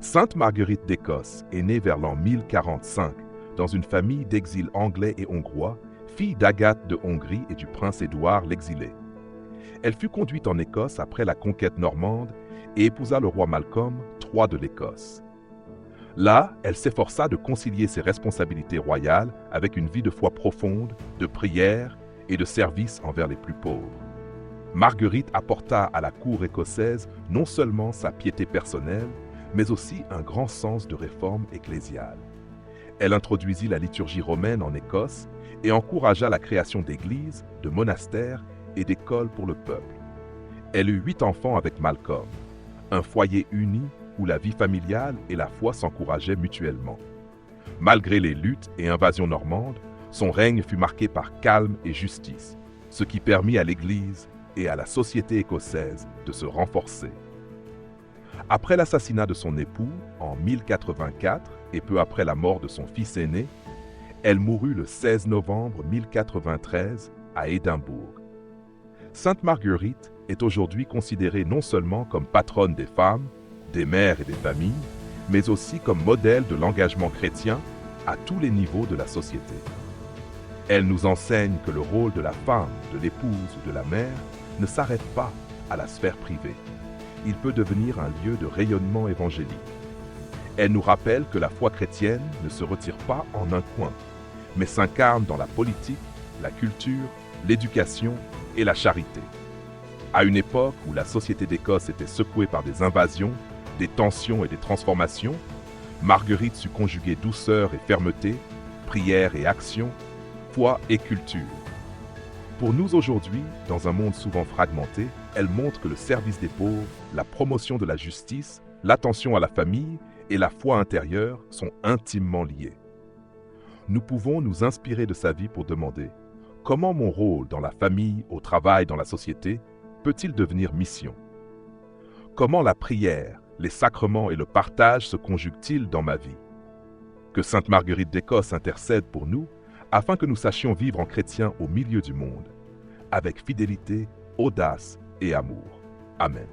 Sainte Marguerite d'Écosse est née vers l'an 1045 dans une famille d'exil anglais et hongrois, fille d'Agathe de Hongrie et du prince Édouard l'Exilé. Elle fut conduite en Écosse après la conquête normande et épousa le roi Malcolm III de l'Écosse. Là, elle s'efforça de concilier ses responsabilités royales avec une vie de foi profonde, de prière et de service envers les plus pauvres. Marguerite apporta à la cour écossaise non seulement sa piété personnelle, mais aussi un grand sens de réforme ecclésiale. Elle introduisit la liturgie romaine en Écosse et encouragea la création d'églises, de monastères et d'écoles pour le peuple. Elle eut 8 enfants avec Malcolm, un foyer uni où la vie familiale et la foi s'encourageaient mutuellement. Malgré les luttes et invasions normandes, son règne fut marqué par calme et justice, ce qui permit à l'Église et à la société écossaise de se renforcer. Après l'assassinat de son époux en 1084 et peu après la mort de son fils aîné, elle mourut le 16 novembre 1093 à Édimbourg. Sainte Marguerite est aujourd'hui considérée non seulement comme patronne des femmes, des mères et des familles, mais aussi comme modèle de l'engagement chrétien à tous les niveaux de la société. Elle nous enseigne que le rôle de la femme, de l'épouse ou de la mère ne s'arrête pas à la sphère privée. Il peut devenir un lieu de rayonnement évangélique. Elle nous rappelle que la foi chrétienne ne se retire pas en un coin, mais s'incarne dans la politique, la culture, l'éducation et la charité. À une époque où la société d'Écosse était secouée par des invasions, des tensions et des transformations, Marguerite sut conjuguer douceur et fermeté, prière et action, foi et culture. Pour nous aujourd'hui, dans un monde souvent fragmenté, elle montre que le service des pauvres, la promotion de la justice, l'attention à la famille et la foi intérieure sont intimement liés. Nous pouvons nous inspirer de sa vie pour demander « Comment mon rôle dans la famille, au travail, dans la société peut-il devenir mission ? Comment la prière, les sacrements et le partage se conjuguent-ils dans ma vie ? Que Sainte Marguerite d'Écosse intercède pour nous afin que nous sachions vivre en chrétiens au milieu du monde, avec fidélité, audace et amour. Amen.